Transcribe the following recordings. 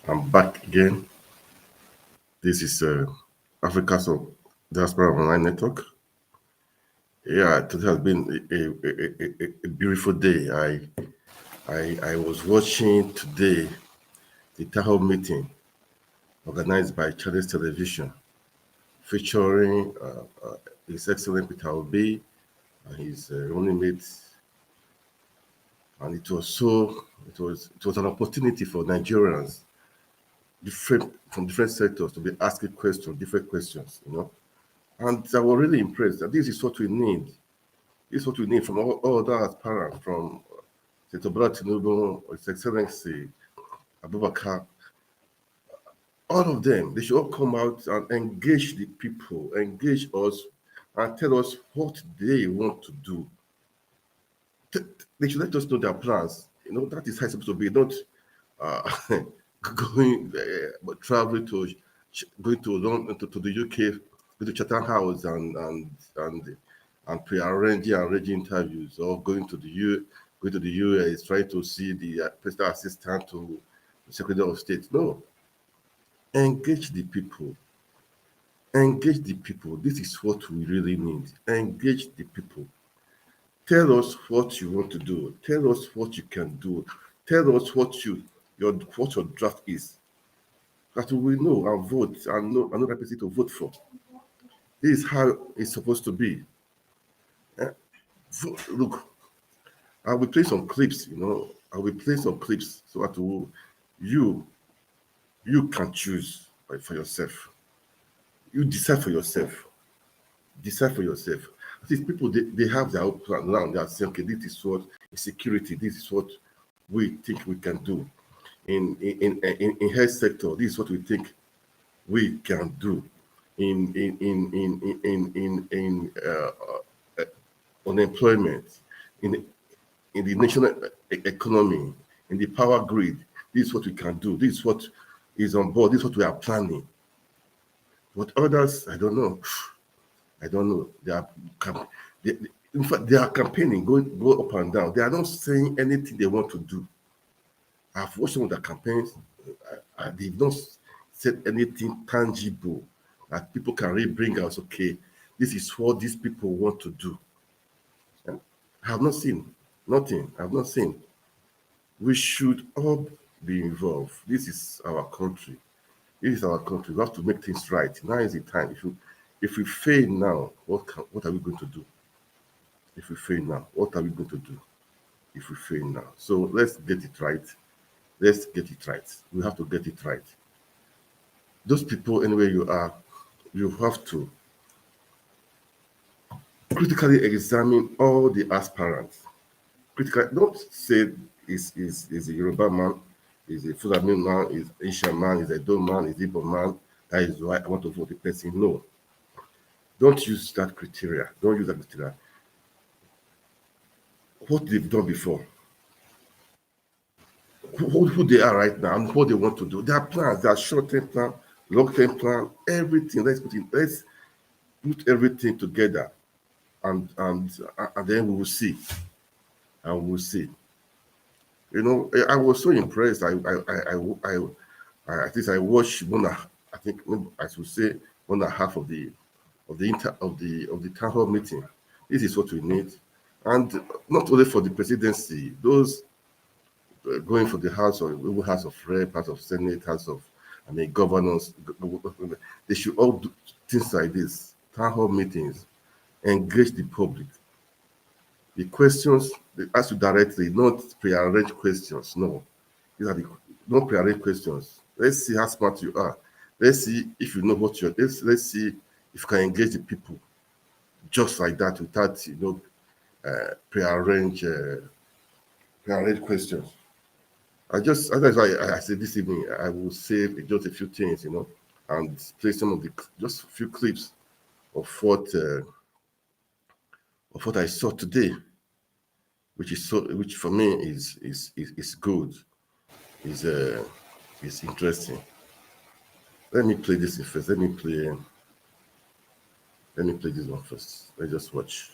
I'm back again. This is Africa's Diaspora Online Network. Yeah, today has been a beautiful day. I was watching today the town hall meeting organized by Chinese Television, featuring His Excellency Peter Obi and his running mates, and it was an opportunity for Nigerians from different sectors to be asking different questions, And I was really impressed that this is what we need. This is what we need from all other aspirants, from Senator Bola Tinubu, His Excellency Abubakar. All of them, they should all come out and engage the people, engage us, and tell us what they want to do. They should let us know their plans. That is how it's supposed to be, not going, but traveling to going to London, to the UK, go to Chatham House and pre-arranging and arranging interviews, or going to the US, trying to see the personal assistant to the Secretary of State. No, engage the people. Engage the people. This is what we really need. Engage the people. Tell us what you want to do. Tell us what you can do. Tell us what your draft is, that we know and vote and know another person to vote for. This is how it's supposed to be. Look, I will play some clips. I will play some clips so that you can choose for yourself. You decide for yourself. Decide for yourself. These people, they have their own plan now. They are saying, okay, this is what security. This is what we think we can do. In health sector, this is what we think we can do. In unemployment, in the national economy, in the power grid, this is what we can do. This is what is on board. This is what we are planning. What others, I don't know. I don't know. In fact, they are campaigning, go up and down. They are not saying anything they want to do. I've watched some of the campaigns. They've not said anything tangible that people can really bring out. Okay, this is what these people want to do. I have not seen nothing. I have not seen. We should all be involved. This is our country. This is our country. We have to make things right. Now is the time. If we fail now, what are we going to do? If we fail now, what are we going to do? If we fail now, so let's get it right. Let's get it right. We have to get it right. Those people, anywhere you are, you have to critically examine all the aspirants. Don't say is a Yoruba man, is a Fulani man, is Asian man, is a Edo man, is Igbo man. That is why I want to vote the person. No. Don't use that criteria. Don't use that criteria. What they've done before, who they are right now, and what they want to do. Their plans, their short-term plan, long-term plan, everything. Let's put everything together, and then we will see. And we will see. I was so impressed. At least I watched I think I should say 1.5 of the town hall meeting. This is what we need, and not only for the presidency. Those going for the House of Rep, House of Senate, governors. They should all do things like this. Town hall meetings, engage the public. The questions they ask you directly, not pre-arranged questions. No, these are not pre-arranged questions. Let's see how smart you are. Let's see if you know what you're. Let's see if you can engage the people just like that without pre-arranged questions. That's why I said this evening I will save just a few things, and play some of just a few clips of what I saw today, which for me is good, is interesting. Let me play this first. Let me play this one first. Let's just watch.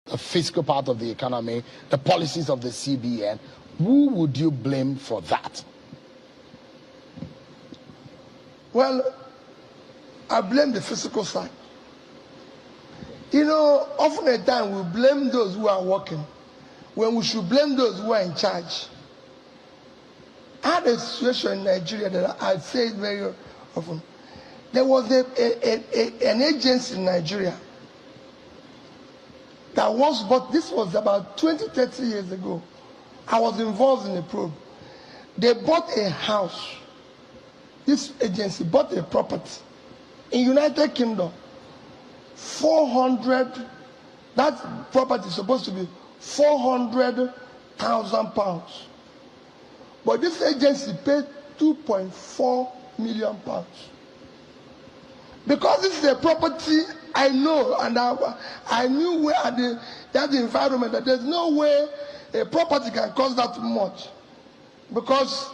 The fiscal part of the economy, the policies of the CBN. Who would you blame for that? Well, I blame the physical side. You know, often at times we blame those who are working when we should blame those who are in charge. I had a situation in Nigeria that I say very often. There was an agency in Nigeria that once bought, this was about 20, 30 years ago. I was involved in a probe. They bought a house. This agency bought a property in United Kingdom. 400, that property is supposed to be 400,000 pounds. But this agency paid 2.4 million pounds. Because this is a property I know, and I knew where that environment, that there's no way a property can cost that much. Because,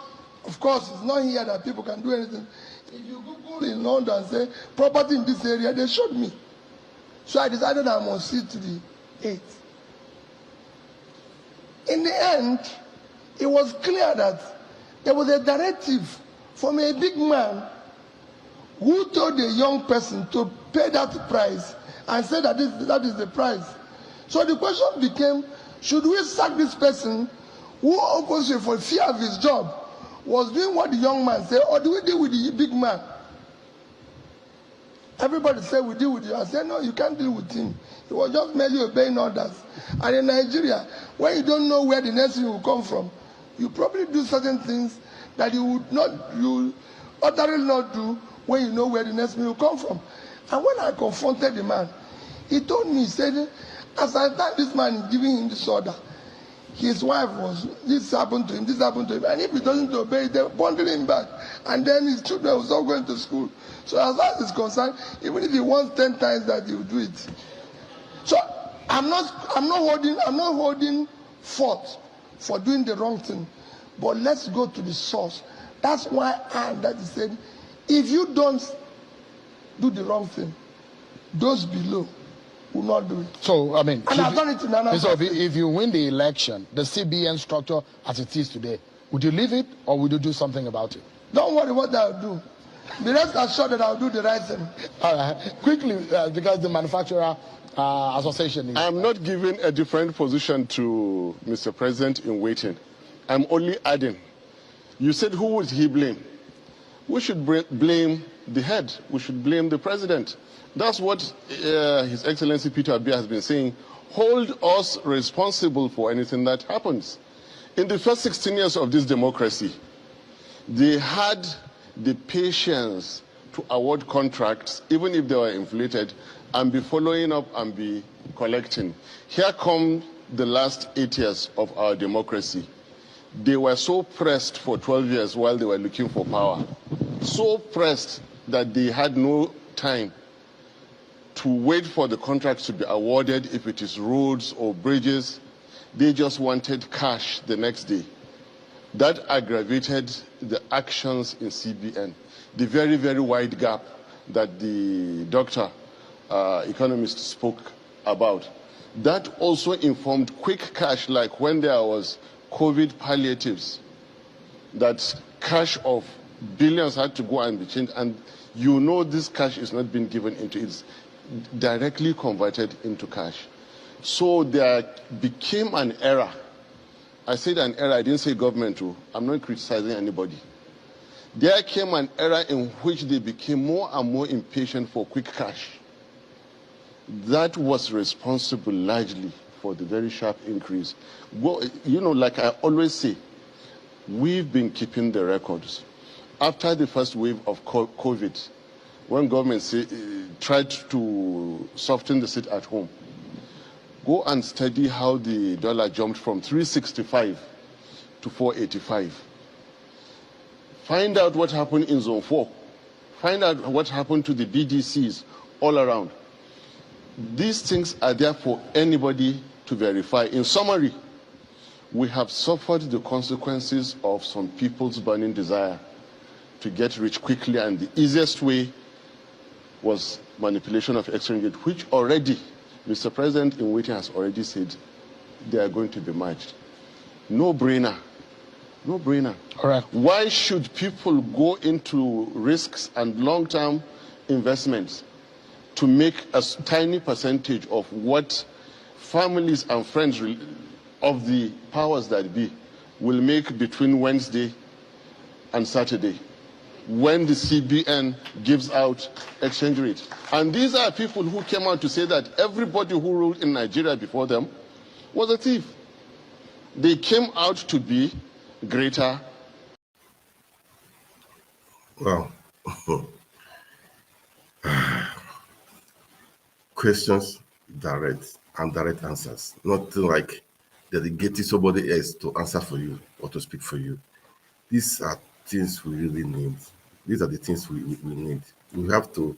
of course, it's not here that people can do anything. If you Google in London and say, property in this area, they showed me. So I decided I must see to the 8th. In the end, it was clear that there was a directive from a big man who told a young person to pay that price and said that that is the price. So the question became, should we sack this person who, obviously for fear of his job, was doing what the young man said, or do we deal with the big man? Everybody said we deal with you. I said, no, you can't deal with him. He was just merely obeying orders. And in Nigeria, when you don't know where the next thing will come from, you probably do certain things that you ordinarily not do when you know where the next thing will come from. And when I confronted the man, he told me, he said, as I thought this man is giving him this order, his wife was, this happened to him, this happened to him. And if he doesn't obey, they're bundling him back. And then his children will start going to school. So as far as it's concerned, even if he wants 10 times that, he will do it. So I'm not holding fault for doing the wrong thing. But let's go to the source. That's why that is said, if you don't do the wrong thing, those below will not do it. So, I mean, and I've done it in another so if you win the election, the CBN structure as it is today, would you leave it or would you do something about it? Don't worry what I'll do. Be rest assured that I'll do the right thing. All right. Quickly, because the manufacturer association is... I'm not giving a different position to Mr. President in waiting. I'm only adding. You said who would he blame? We should blame the head. We should blame the president. That's what His Excellency Peter Obi has been saying. Hold us responsible for anything that happens. In the first 16 years of this democracy, they had the patience to award contracts, even if they were inflated, and be following up and be collecting. Here come the last 8 years of our democracy. They were so pressed for 12 years while they were looking for power. So pressed that they had no time to wait for the contracts to be awarded, if it is roads or bridges. They just wanted cash the next day. That aggravated the actions in CBN, the very, very wide gap that the economist spoke about. That also informed quick cash, like when there was COVID palliatives, that cash of billions had to go and be changed, and you know this cash is not being given into, it's directly converted into cash. So there became an era. I said an era, I didn't say government too. I'm not criticizing anybody. There came an era in which they became more and more impatient for quick cash. That was responsible largely for the very sharp increase. Well, you know, like I always say, we've been keeping the records. After the first wave of COVID, when government tried to soften the sit at home, go and study how the dollar jumped from 365 to 485. Find out what happened in Zone 4. Find out what happened to the BDCs all around. These things are there for anybody to verify. In summary, we have suffered the consequences of some people's burning desire to get rich quickly, and the easiest way was manipulation of exchange rate, which already Mr. President in waiting has already said they are going to be merged. No brainer No brainer. Correct. Why should people go into risks and long-term investments to make a tiny percentage of what families and friends of the powers that be will make between Wednesday and Saturday when the CBN gives out exchange rate? And these are people who came out to say that everybody who ruled in Nigeria before them was a thief. They came out to be greater. Well, questions, direct, and direct answers. Not like delegating somebody else to answer for you or to speak for you. These are things we really need. These are the things we need. We have to,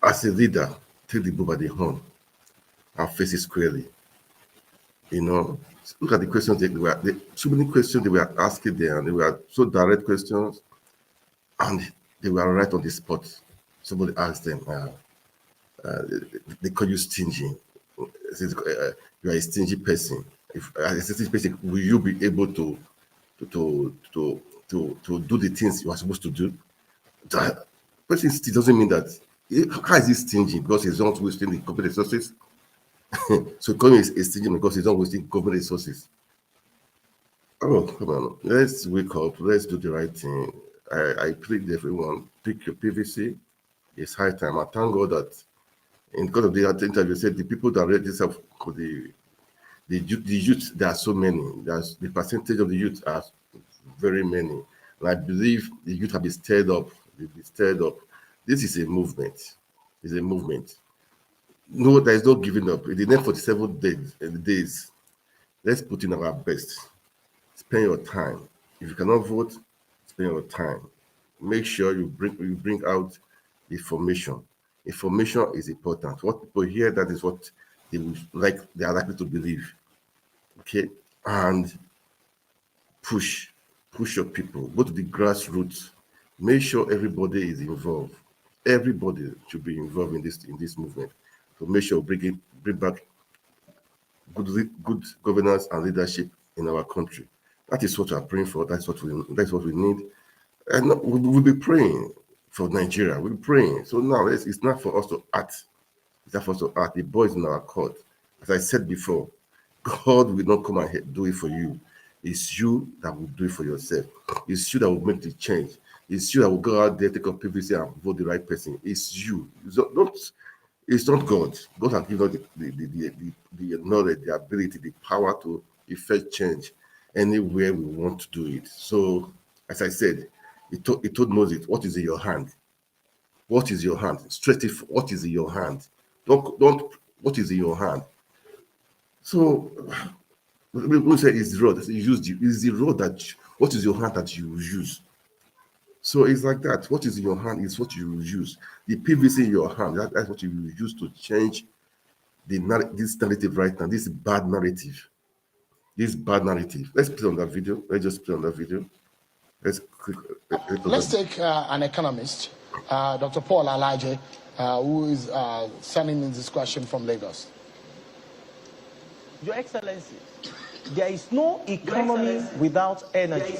as a leader, take the bull by the horn and face it squarely. You know, look at the questions so many questions they were asking there, and they were so direct questions, and they were right on the spot. Somebody asked them, they call you stingy. You are a stingy person. If as a stingy person, will you be able to do the things you are supposed to do? That person still doesn't mean that. How is he stingy? Because he's not wasting the government resources. So calling is stingy because he's not wasting government resources. Oh, come on. Let's wake up. Let's do the right thing. I plead with everyone, pick your PVC. It's high time. I thank God that in because of the interview, said the people that read this up, the youth, there are so many. There's the percentage of the youth are very many. And I believe the youth have been stirred up. They've been stirred up. This is a movement. It's a movement. No, there is no giving up. In the next 47 days, let's put in our best. Spend your time. If you cannot vote, spend your time. Make sure you bring out information. Information is important. What people hear, that is what they are likely to believe. Okay? And push your people. Go to the grassroots. Make sure everybody is involved. Everybody should be involved in this movement. So make sure bring back good governance and leadership in our country. That is what we are praying for. That's what we need. And we'll be praying for Nigeria. We'll be praying. So now it's not for us to act. It's not for us to act. The ball is in our court. As I said before, God will not come and do it for you. It's you that will do it for yourself. It's you that will make the change. It's you that will go out there, take up PVC and vote the right person. It's you. It's not God. God has given us the knowledge, the ability, the power to effect change anywhere we want to do it. So, as I said, he told Moses, what is in your hand? What is your hand? Straight if what is in your hand? Don't what is in your hand? So we say it's the road. It's the road that what is your hand that you use. So it's like that. What is in your hand is what you use. The PVC in your hand, that's what you use to change this narrative right now, this bad narrative. This bad narrative. Let's play on that video. Let's just play on that video. Let's take an economist, Dr. Paul Alaje, who is sending in this question from Lagos. Your Excellency, there is no economy without energy.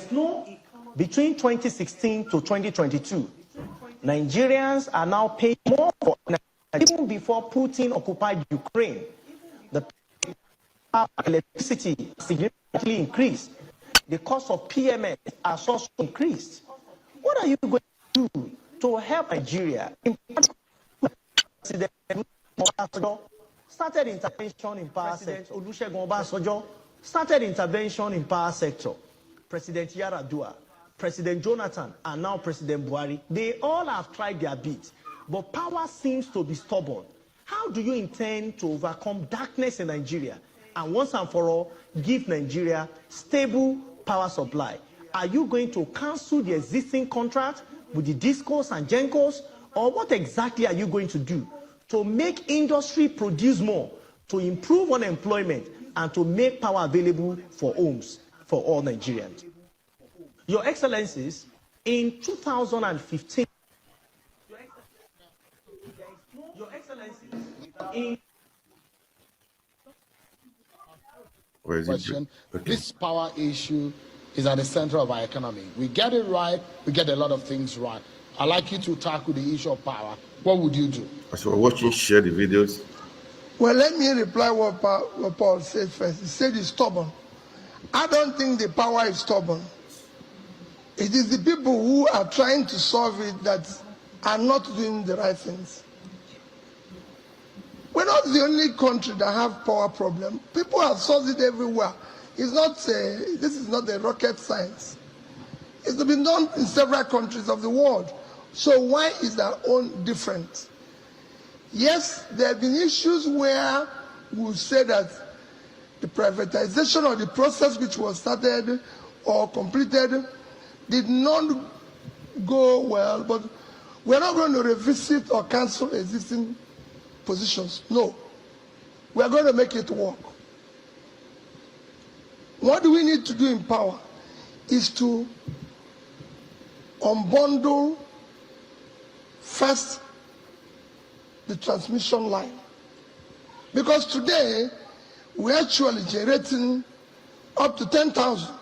Between 2016 to 2022, Nigerians are now paying more for energy. Even before Putin occupied Ukraine, the electricity significantly increased. The cost of PMS has also increased. What are you going to do to help Nigeria? President Obasanjo started intervention in power sector. Olusegun Obasanjo started intervention in power sector. President Yaradua, President Jonathan, and now President Buhari, they all have tried their bit, but power seems to be stubborn. How do you intend to overcome darkness in Nigeria and once and for all give Nigeria stable power supply? Are you going to cancel the existing contract with the DISCOs and GENCOs, or what exactly are you going to do to make industry produce more, to improve unemployment, and to make power available for homes for all Nigerians? Your Excellencies, in 2015, Question. Okay. This power issue is at the center of our economy. We get it right, we get a lot of things right. I'd like you to tackle the issue of power. What would you do? As you are watching, share the videos. Well, let me reply what Paul said first. He said he's stubborn. I don't think the power is stubborn. It is the people who are trying to solve it that are not doing the right things. We're not the only country that have power problem. People have solved it everywhere. It's not this is not a rocket science. It's been done in several countries of the world. So why is our own different? Yes, there have been issues where we say that the privatization of the process which was started or completed did not go well, but we're not going to revisit or cancel existing positions. No. We are going to make it work. What do we need to do in power is to unbundle first the transmission line. Because today, we're actually generating up to 10,000.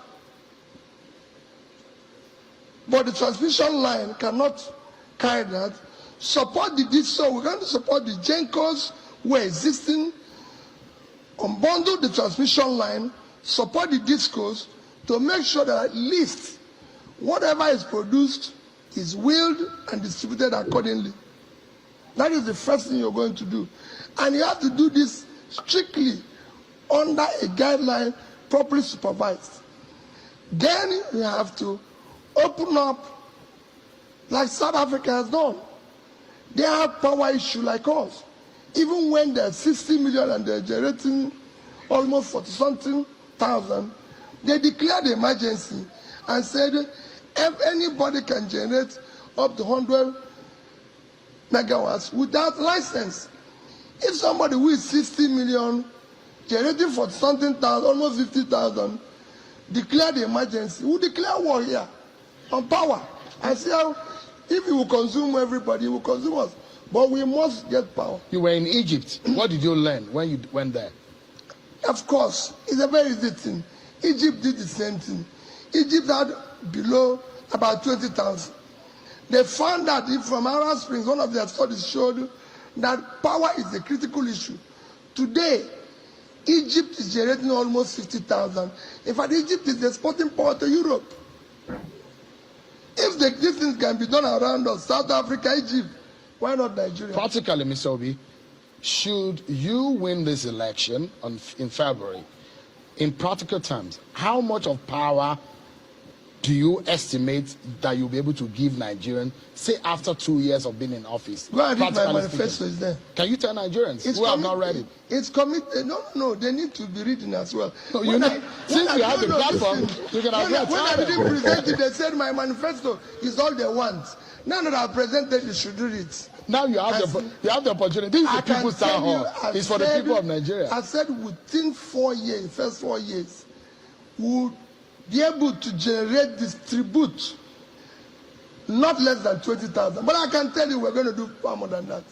But the transmission line cannot carry that. Support the DISO. We're going to support the GENCOs who are existing, unbundle the transmission line, support the DISCOs to make sure that at least whatever is produced is wheeled and distributed accordingly. That is the first thing you're going to do. And you have to do this strictly under a guideline properly supervised. Then you have to open up like South Africa has done. They have power issue like us. Even when there's 60 million and they're generating almost 40-something thousand, they declared the emergency and said if anybody can generate up to 100 megawatts without license. If somebody who is 60 million generating 40-something thousand, almost 50,000, declare the emergency, who declare war here on power and say, if you will consume everybody, you will consume us. But we must get power. You were in Egypt. What did you learn when you went there? Of course, it's a very easy thing. Egypt did the same thing. Egypt had below about 20,000. They found that if from Arab Springs, one of their studies showed that power is a critical issue. Today, Egypt is generating almost 50,000. In fact, Egypt is exporting power to Europe. If these things can be done around us, South Africa, Egypt, why not Nigeria? Practically, Mr. Obi, should you win this election in February, in practical terms, how much of power do you estimate that you'll be able to give Nigerians, say after 2 years of being in office? Go and read my manifesto, is there. Can you tell Nigerians who have not read it? It's committed. No, they need to be reading as well. No, since you have the platform, you can have when I didn't present it, they said my manifesto is all they want. Now that I've presented, you should read it. Now you have the opportunity. This is the people's town hall. It's for the people of Nigeria. I said within 4 years, first 4 years, we'll be able to distribute not less than 20,000. But I can tell you we're going to do far more than that.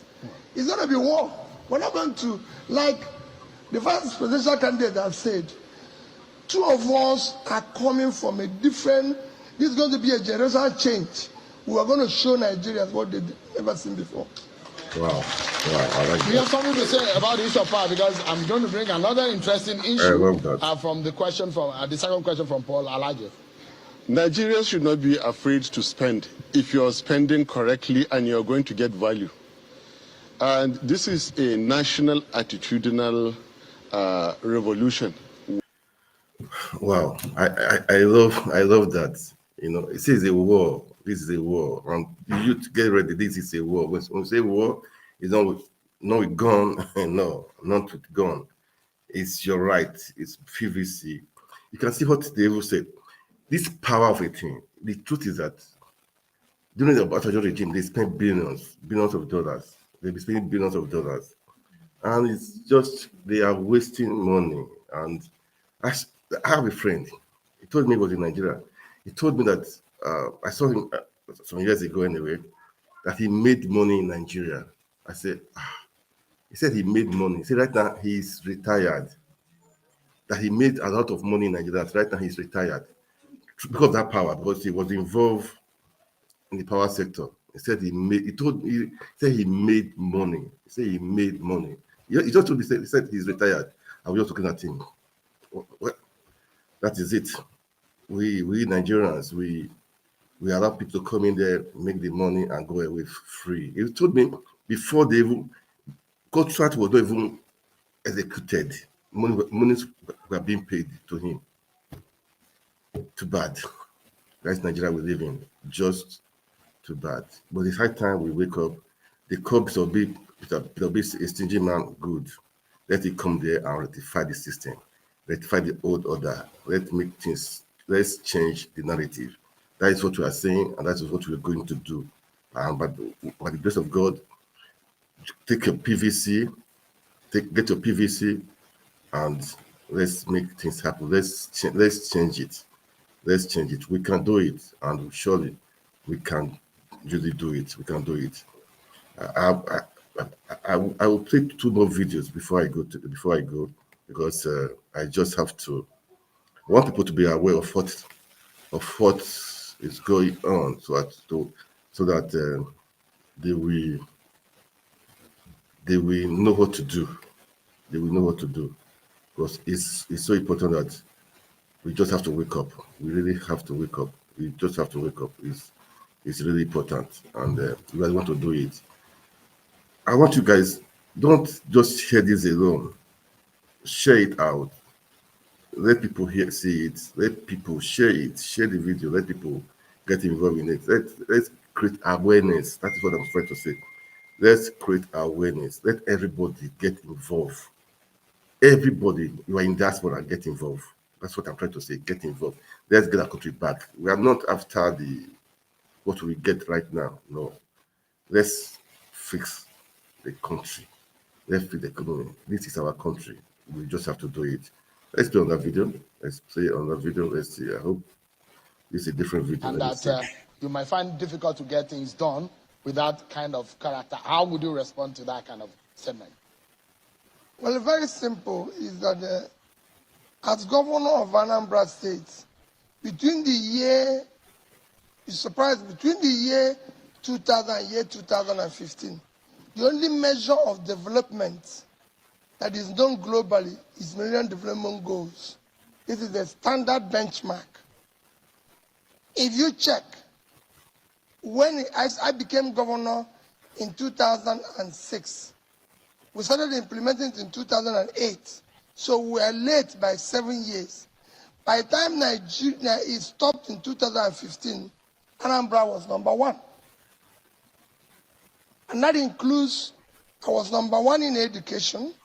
It's going to be war. We're not going to, like the first presidential candidate have said, two of us are coming from a different, this is going to be a generational change. We are going to show Nigerians what they've never seen before. Wow. I like that. You have something to say about the issue of power, because I'm going to bring another interesting issue from the second question from Paul Alaje. Nigerians should not be afraid to spend if you're spending correctly and you're going to get value. And this is a national attitudinal revolution. Wow, I love that. You know, it says a war. This is a war. And you to get ready. This is a war. When we say war, it's not with gun. No, not with gun. It's your right. It's PVC. You can see what the evil said. This power of a thing. The truth is that during the Obasanjo regime, they spent billions of dollars. They've been spending billions of dollars, and it's just they are wasting money. And I have a friend. He told me he was in Nigeria. He told me that I saw him some years ago anyway, that he made money in Nigeria. I said, he said he made money. He said right now he's retired. That he made a lot of money in Nigeria. Right now he's retired. because of that power, because he was involved in the power sector. He said he said he made money. He said he made money. He just told me, he said he's retired. I was just looking at him. Well, that is it. We Nigerians, we allow people to come in there, make the money, and go away free. He told me before they even contract was not even executed, monies were being paid to him. Too bad. That's Nigeria we live in. Just too bad. But it's high time we wake up. The cops will be a stingy man. Good. Let it come there and rectify the system. Rectify the old order. Let's change the narrative. That is what we are saying, and that is what we're going to do. But by the grace of God, take your PVC, get your PVC, and let's make things happen. Let's change it. Let's change it. We can do it, and surely we can really do it. We can do it. I will play 2 more videos before I go because I just have to. I want people to be aware of what is going on, so that they will know what to do. They will know what to do, because it's so important that we just have to wake up. We really have to wake up. We just have to wake up. It's really important, and you guys want to do it. I want you guys, don't just share this alone. Share it out. Let people see it. Let people share it. Share the video. Let people get involved in it. Let's create awareness. That is what I'm trying to say. Let's create awareness. Let everybody get involved. Everybody, you are in diaspora, get involved. That's what I'm trying to say. Get involved. Let's get our country back. We are not after what we get right now. No. Let's fix the country. Let's fix the economy. This is our country. We just have to do it. Let's play on that video. Let's play on that video. Let's see. I hope this is a different video. And that you might find it difficult to get things done with that kind of character. How would you respond to that kind of statement? Well, very simple is that as governor of Anambra State, between the year 2000 and year 2015, the only measure of development that is known globally is Millennium Development Goals. This is the standard benchmark. If you check, when I became governor in 2006, we started implementing it in 2008. So we were late by 7 years. By the time Nigeria stopped in 2015, Anambra was #1. And that includes, I was #1 in education.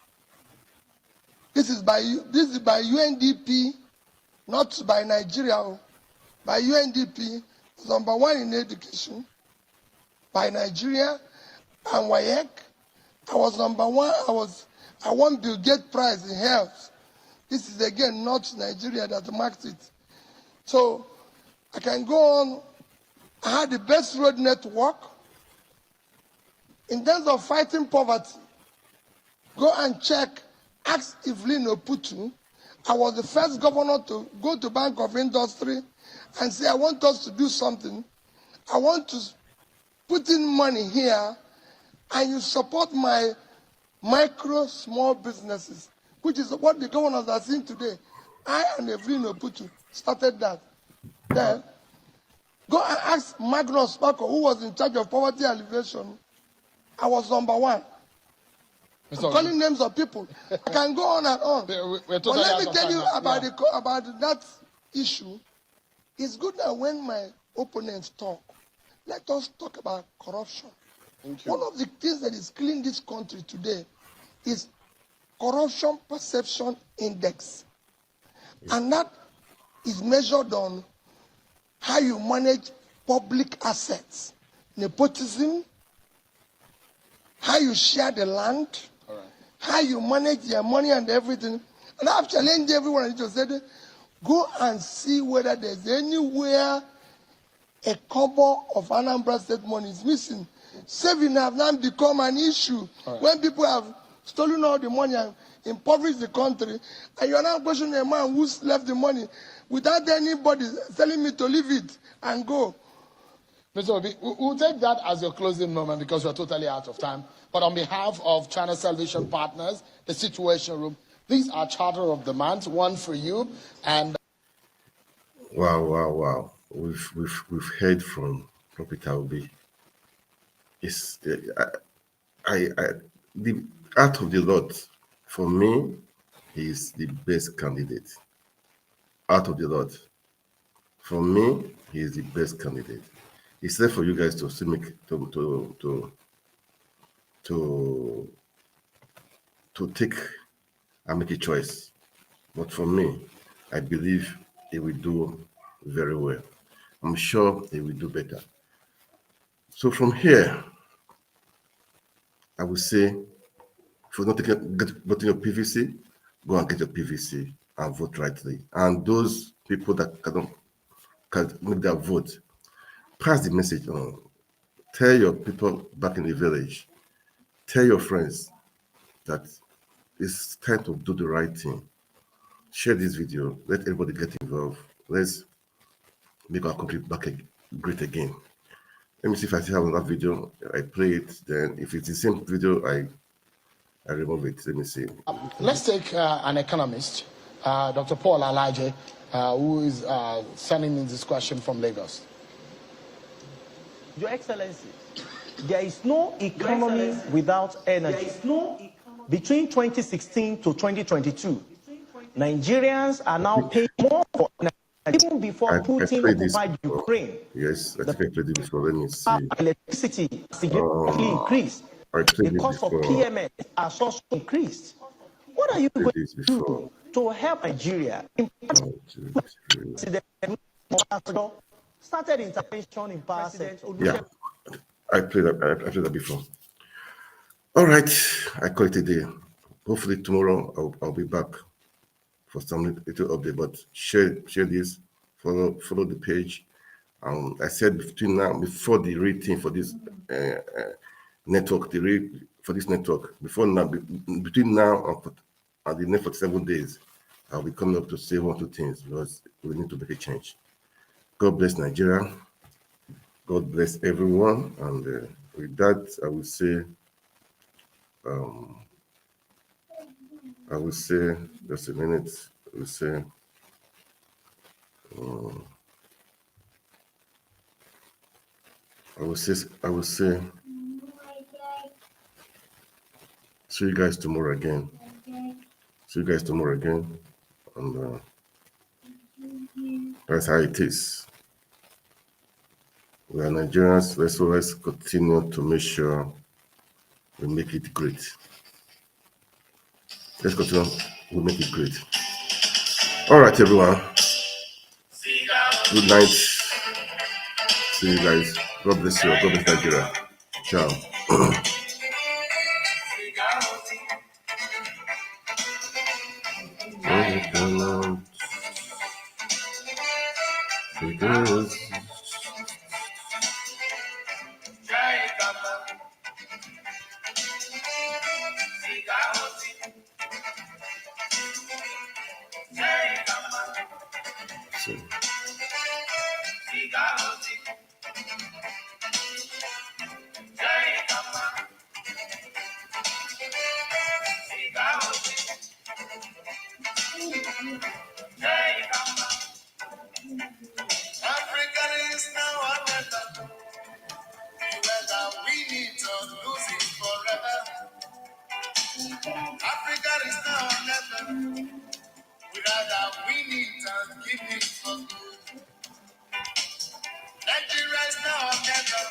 This is by UNDP, not by Nigeria. By UNDP, I was #1 in education. By Nigeria and WAEC, I was #1. I won Bill Gates Prize in health. This is again not Nigeria that marked it. So I can go on. I had the best road network. In terms of fighting poverty, go and check, ask Evelyn Oputu. I was the first governor to go to Bank of Industry and say, I want us to do something. I want to put in money here, and you support my micro, small businesses, which is what the governors are seeing today. I and Evelyn Oputu started that. Then, go and ask Magnus Marco, who was in charge of poverty alleviation. I was #1. I'm calling names of people. I can go on and on. But let me tell you about, about that issue. It's good that when my opponents talk, let us talk about corruption. One of the things that is killing this country today is corruption perception index. And that is measured on how you manage public assets, nepotism, how you share the land, how you manage your money and everything. And I've challenged everyone to say, go and see whether there's anywhere a kobo of Anambra State money is missing. Saving have now become an issue. When people have stolen all the money and impoverished the country, and you're now questioning a man who's left the money without anybody telling me to leave it and go. Mr. Obi, we'll take that as your closing moment because we're totally out of time. But on behalf of China Salvation Partners, the Situation Room, these are charter of demands, one for you. And Wow. We've heard from Prophet Obi. It's the out of the lot, for me, he is the best candidate. Out of the lot, for me, he is the best candidate. It's there for you guys to still make to take and make a choice. But for me, I believe he will do very well. I'm sure he will do better. So from here, I would say, if you're not voting your PVC, go and get your PVC and vote rightly. And those people that can make their vote, pass the message on. Tell your people back in the village, tell your friends that it's time to do the right thing. Share this video. Let everybody get involved. Let's make our country back great again. Let me see if I still have another video. I play it. Then, if it's the same video, I remove it. Let me see. let's take an economist, Dr. Paul Alaje, who is sending in this question from Lagos. Your Excellency, there is no economy without energy. Between 2016 to 2022, Nigerians are now paying more for energy. Even before Putin occupied Ukraine. Yes, I think I played it before. Let me see. Electricity significantly increased. The cost of PMS has also increased. What are you going to do to help Nigeria? Started intervention in power sector. Yeah, I played that before. All right, I call it a day. Hopefully tomorrow I'll be back for some little update. But share this, follow the page. I said before the rating for this network, for this network, between now and the next 47 days, I'll be coming up to say one or two things because we need to make a change. God bless Nigeria. God bless everyone. And with that, I will say, just a minute. I will say, see you guys tomorrow again. And that's how it is. We are Nigerians. Let's continue to make sure we make it great. Let's continue. We make it great. All right, everyone. Good night. See you guys. God bless you. God bless Nigeria. Ciao. Africa is now our mother. Whether we need to lose it forever. Africa is now our mother. Whether we need to keep it for good. Nigeria is now our mother.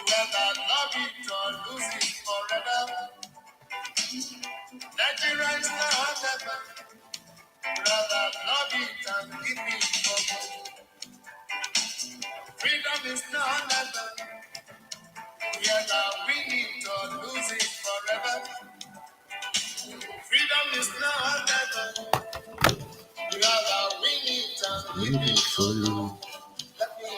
Whether love it or lose it forever. Nigeria is now our mother. Whether love it and keep it for good. Freedom is now our mother. Whether we need to lose it forever. Freedom is now our mother. Whether we need to keep it for you. Let me